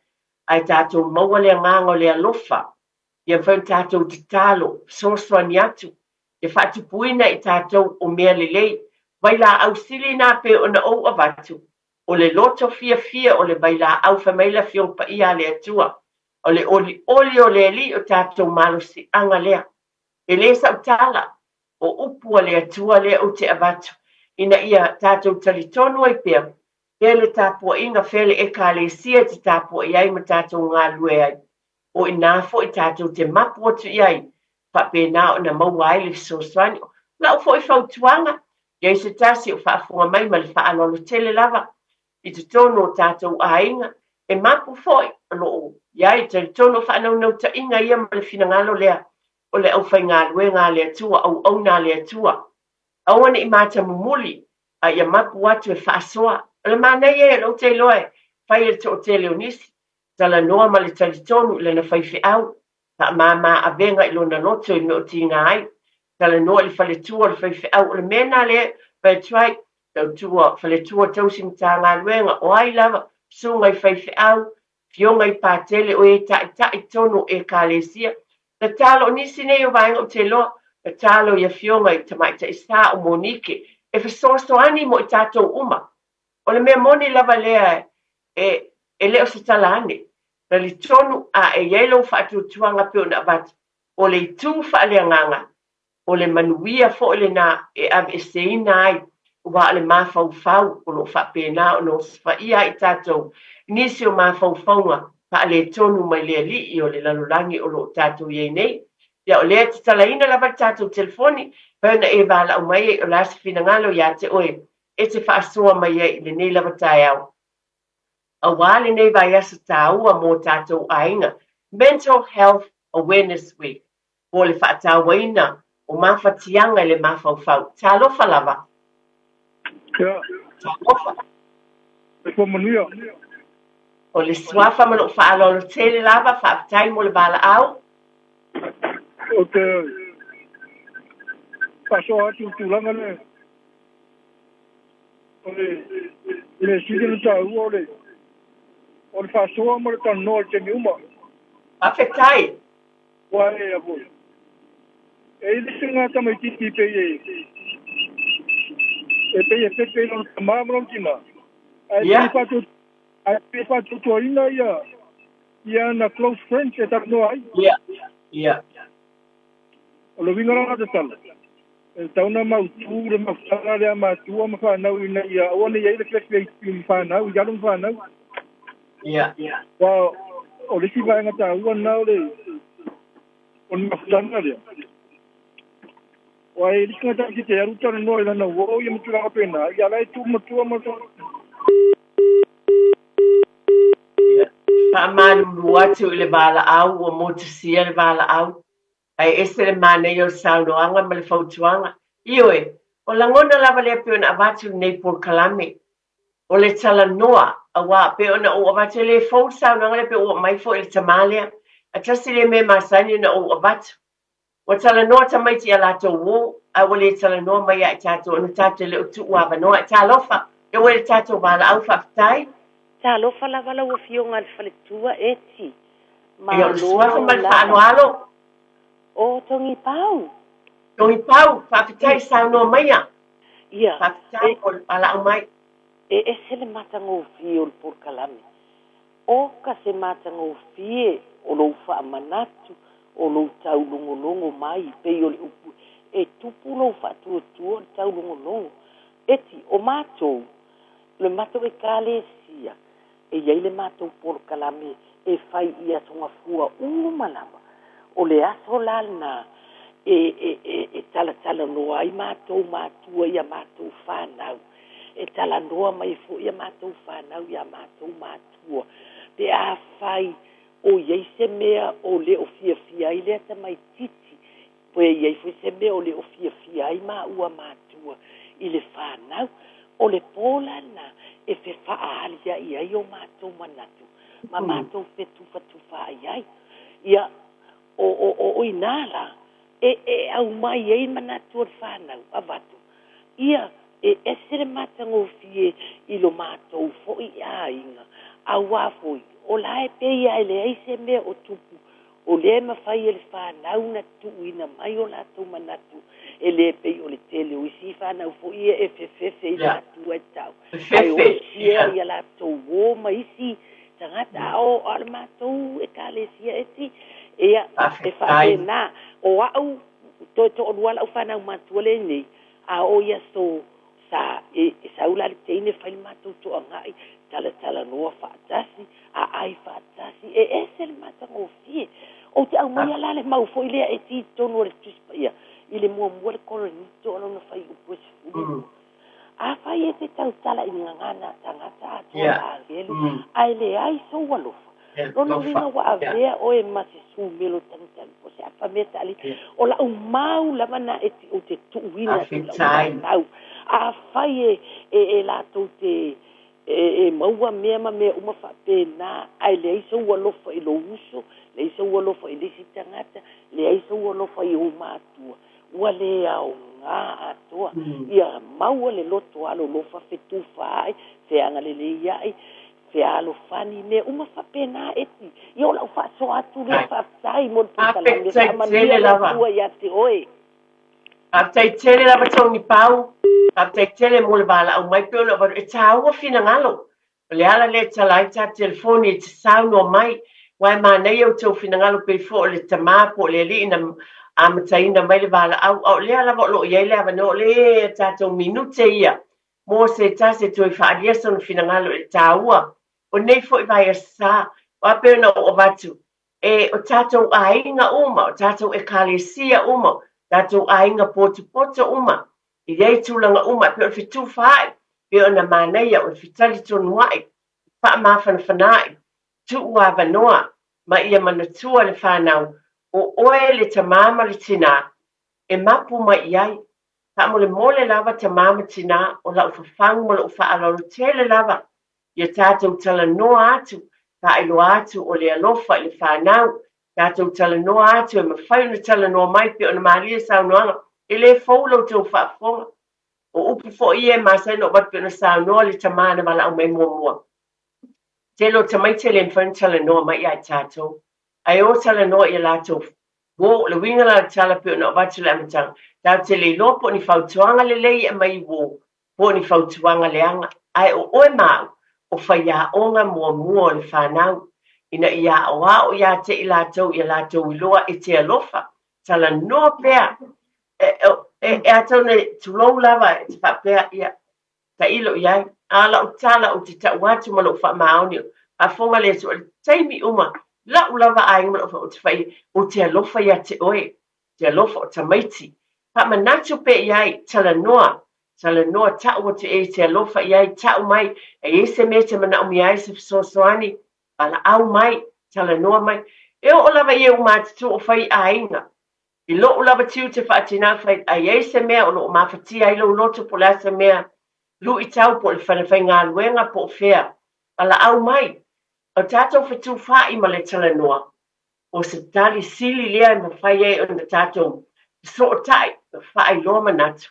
Speaker 1: ai tātou maua lea nganga o le alofa, ia whaun tātou te talo, sosoani atu, ia whaatupuina I tātou o mea lelei, vai la au sili nā pe o na ou avatu, o le loto fia o le vai la au whamaila fio pa ia le atua, o le oli o le ali o tātou malusi anga lea, e le sa utala, o upu o le atua lea o te avatu, ina ia tātou talitonu ai pia, e le tāpua inga fele e ka le sia te tāpua iai ma tātou ngā lue ai, o ina fo I tātou te mapu atu iai, whapena o na mauai le soswani, la o fo I whautuanga, iai se tasi o whaafunga mai ma le whaalolo tele lava, I te tono o tātou ainga, e mapu fo I lo iai te tono whanau ta inga ia ma le finangalo lea, o le au whai ngā lue ngā le atua, au ngā le atua, au ane I mata mumuli, a ia mapu atu e whaasoa, o le mānei e lo te loe, whai le to o te leonisi, tala noa ma le talitonu le na whaiwhi au, ta mama a venga I lona loto I meo tinga ai, tala noa le whale tua le whaiwhi au, o le mena le, pai tuai, tau tua, whale tua tausi mta ngā luenga, o ai lava, sunga I whaiwhi au, fionga I pātele o e ta I tono e kālesia, na talo nisi nei o vaenga o te loa, na talo ia fionga I tamaita I sa o monike, e whasoso ani mo I tātou uma, o le mea moni lava lea e leo se tala ane, na li tonu a e yelo whaatutuanga peo na avatu, o le tu whaaleanganga, o le manuia fo le na e ave e seina ai, wa le mawhauwhau, o lo whapena, o lo whaia I tātou, nisi o mawhauwhaunga, pa le tonu mai lea li o le lalulangi o lo tātou iei nei, ia o lea te talaina lava tātou telefoni, pēna e wala o mai o lasi finangalo ia te oe, e te whaasoa mai e le nei lava tai au. A wale nei vai asa tāua mō tātou ainga, Mental Health Awareness Week, o le whaatawaina o mawhatianga le mawhauwhau. Tālofa lava.
Speaker 2: Ia.
Speaker 1: Tālofa.
Speaker 2: E kua manuia.
Speaker 1: O le swafa mano whaalolo tele lava, whaatai mo le bala au.
Speaker 2: O te pasoa atu tūlanga le. O le sigina tāua o le whasoa mo le tanoa te miuma.
Speaker 1: Whawhetai.
Speaker 2: Wa e a voi. E ili singa tamai titi pe e. E pe e pepe no tamamron tina. Ai
Speaker 1: Yeah.
Speaker 2: patu ai pe fa tu ina ia na close friends e tak no ai
Speaker 1: ia
Speaker 2: o lo vinga ra tala e tauna mau tu le mau sara le ma tu ma fa na ina ia o le ia le flex le fa na ia lo fa na
Speaker 1: ia
Speaker 2: wa o le si va ngata u na le on ma sana le wa e dikka ta ki te aru tana no ina no o ia mutu la pena ia lai tu mutu ma so
Speaker 1: Whaamalu atu I le wala au o motusia le wala au. Ai ese le mane o saunoanga ma le fautuanga. Ioe, o langona lava le pio na avatu nei por kalame. O le tala noa, a wā pio na o avatu le fau saunoanga le pio o mai fo I le tamalea. A tasi le me masani na o avatu. O tala noa tamaiti a lato wo, a wale tala noa mai a tato, o na tato le utu ua noa, ta lofa. E wale tato wala au whaftai.
Speaker 3: Ta lo fala wala o fionga le fale tua eti.
Speaker 1: Ma lo suafa mal whaano alo.
Speaker 3: O tongi pau.
Speaker 1: Tongi pau, whawhitai sauno maia.
Speaker 3: Ia.
Speaker 1: Whawhitai o ala au mai.
Speaker 3: E se le matanga o fie o le por kalame. O ka se matanga o fie o lo wha manatu o lo tau longo mai pe o le upu. E tupu lo wha tua tua le tau longo. Eti o matou. Le matou e kale sia. E iai le matou por kalame e fai ia tonga fua malama o le aso lalna e tala noa ai matou matua ia matou whanau e tala noa mai fu ia matou whanau ia matou matua pe a fai o iai se mea o le o fia ai le ata mai titi po iai fu se mea o le o fia ai ma ua matua I le whanau o le pola na e fe whaalia I o mātou manatu. Ma mātou fe tufa ai. Ia, o inala, e au mai ei manatu o whanau, avatu. Ia, e sere mātango fie I lo mātou fo I ainga, a wafoi, o lae pe ia ele ei se mea o tupu, o le mawhai ele whanau na tuina mai o lātou manatu, e le pe o le tele o isi whanau fo ia e fefefe I lātou e tau. Ai o sia I lātou o ma isi, tangata o ala mātou e kāle sia eti, ea e whaena, o au, to o nuala o whanau mātua le nei, a o ia so, sa e saula le teine whai mātou to angai, tala noa whaatasi, a ai whaatasi, e ese le mātango fie, o te au mai ala le mau fo I lea e ti tonu o le tuspa ia, I le mua le koronito alo na whai upuesi fulu. A whai e te tau tala I ngangana tangata atua a gelu, ai le ai so walofa. Rono lina wa avea o e masi su melo tangtang, po se apa meta ali, o la umau la mana e o te tuina, a whai e la tau te, e maua mea ma mea uma whapena, ai le aiso walofa I lo uso, le aiso walofa I lisi tangata, le aiso walofa I umatua, ua le au ngā atua, ia maua le loto alo lofa fetufa ai, feanga le iai, fe alo fani me uma whapena eti, I o lau whaso atu le whaptai, mon pukalange, sa mania le tua ia te oe.
Speaker 1: Aptai tele lava tongi pau, aptai tele mo le wala au mai pio na waru e tāua fina ngalo. Le ala le talai ta telefoni e te sau no mai, wai nei au tau fina ngalo pe fo le tamā po le li ina amataina mai le wala au le ala lo iei le ava no le tātou minute ia. Mo se ta se tui whaaria son fina ngalo e tāua. O nei fo I vai a sa, wa pio na o watu. E o tātou ainga uma, o tātou e kālesia uma, tātou ainga poto uma. I rei tūlanga uma, pe o fitu whae, pe o na māneia o fitali tonu wai, wha mawhana whanai, tu ua wanoa, ma ia manatua le whanau, o oe le tamama le tina, e mapu mai iai, ka mole lava tamama tina, o lau whawhangu mo lau whaaloro tele lava, ia tātou tala noa atu, ka ilo atu o le alofa I le whanau, tātou tala noa atu e mawhai na tala noa mai pe o na maria sau noanga, e le faulo tau whaafonga. O upu fo I e masai no wat pe na sau noa le tamana wala au mai mua. Te lo tamai te le mwhan tala noa mai ai tātou. Ai o tala noa I lātou. Wo, le winga la tala pe o na watu le amatanga. Tau te le lopo ni fautuanga le lei e mai wo. Po ni fautuanga le anga. Ai o oe mau. o whaia o ngā mua le whanau. Ina ia o ia te I lātou I loa e te alofa. Tala noa pēr. E atau ne tulou lava e te whapea ia. Ta ilo iai. Ala o tala o te tau atu malo wha maoni. A fonga le so taimi uma. La lava ai ngā o te whai o te alofa ia te oe. Te alofa o tamaiti. Pa manatu pe iai tala noa. Tala noa tau o te alofa iai tau mai. E se me te mana o mi ai se fisosoani. Ala au mai. Tala noa mai. E o lava ia o mātutu o whai ainga. I lo lava tiu te whaatina whai ai se mea o lo mawhati ai lo loto po la se mea. Lu I tau po le whanawhai ngā luenga po whea. Ala au mai. O tātou whatu whai ma le tala noa. O se tali sili lea ma whai e o na tātou. So o tai, whai loa manatu.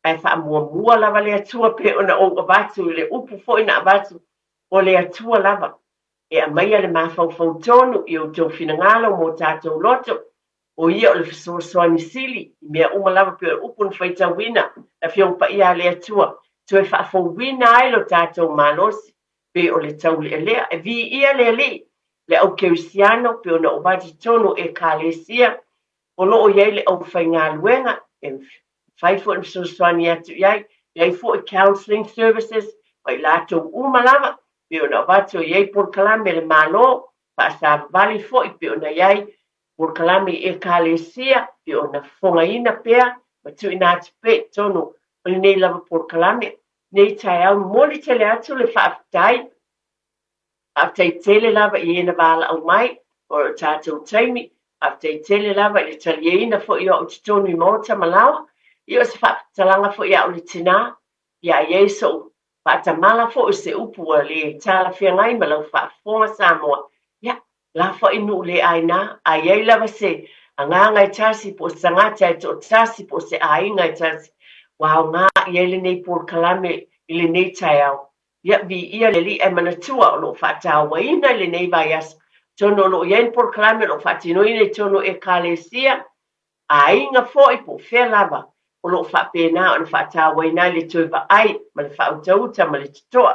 Speaker 1: Ai wha mua lava le atua pe o na o abatu le upu fo ina abatu o le atua lava. E a maia le mawhau tonu I o tau whinangalo mo tātou loto. O ia o le fisosoani sili, mea uma lava pe o upu na whaita wina, na whiong pa ia le atua. Tu e whaafo wina ai lo tātou manosi, pe o le tau le lea, e vi ia le au kerisiano, pe o na obati tonu e kālesia, o lo o iei le au whai ngā luenga, e whai fo na fisosoani atu iai, iei fo I counselling services, o I lātou uma lava, pe o na obati o iei por kalame le malo, pa sa vali fo I pe o na iei, por kalame e kālesia, pe o na whongaina pea, ma tu ina atu pe tonu, o nei lava por kalame, nei tai au moli tele atu le whaafitai, aftai tele lava I ena wala au mai, o tātou taimi, aftai tele lava I le talieina fo I o te tonu I mota malawa, I o se whaafitalanga fo I au le tina, ia Ieso, whaatamala fo I se upu a le tala whiangai malau whaafonga Samoa, ia, la fo I nu le aina, a iei lava se, a ngā ngai tasi po sangata e to tasi po se ai ngai tasi, wow ngā iele nei por kalame I le nei tai au. Ia vi ia le li e manatua o lo whaatau waina le nei vai as. Tono lo ien por kalame lo whaatinoine tono e kālesia. A inga fo I po whea lava. O lo whaapena o le whaatau waina le tuiva ai. Ma le whautauta ma le tutoa.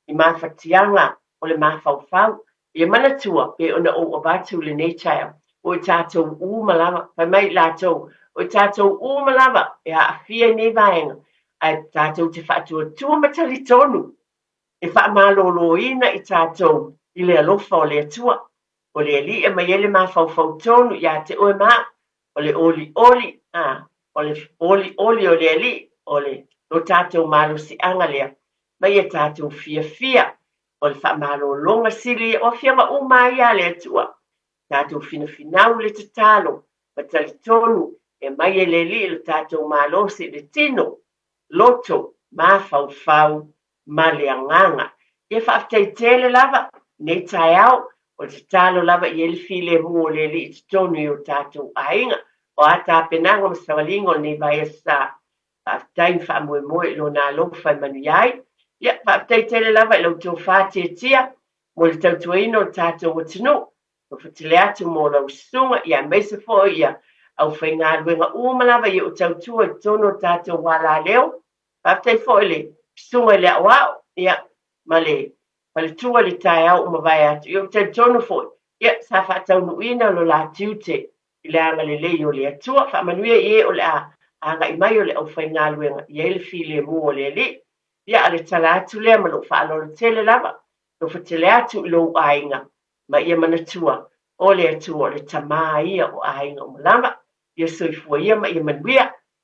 Speaker 1: I maa whatianga o le maa whau. Ia manatua pe ona o abatu le nei tai au. O tātou malava. Pai mai lātou. O tātou malava. E a fia nei vaenga. Ai tātou te whaatua tua matali tonu. E whaamaloloina I tātou I le alofa o le atua. O le ali e mai ele mawhau tonu ia te oe maa. O le oli. O le oli o le ali. O le o tātou malo si anga lea. Mai e tātou fia. O le whaamalolonga sili o whianga ia le atua. Tātou finau le te talo. Matali tonu. E mai e le li le tātou malo si le tino. Loto, mawhau, maleanganga. E whaafitai tele lava, nei tai au, o te talo lava I ele file mua le li I te tonu I o tātou ainga, o ata penanga ma sawalingo nei vai asa. Whaafitai whaamoe lo nā lofa I manu iai. Ia, whaafitai tele lava I lau tō whātia tia, mo le tautuaino o tātou o tino, o whatile atu mo lau sunga, ia meisa fo ia, au whai ngā ruenga umalava I o tautua I tono tātou wala leo, Whaafitai fo ele, sunga le awao, ia, male tua le tai au umawai atu, ia te tono fo, ia, sa whaatau nuina lo la tiute, I le anga le lei o le atua, whaamanuia I o le anga I mai o le au whai ngā ruenga, ia ele fi le mua o le li, ia ale tala atu lea ma lo whaalo le tele lava, lo whatele atu I lo ainga, ma ia manatua, o le atua o le tamaa ia o ainga o malama, ia soifua ia ma ia manuia,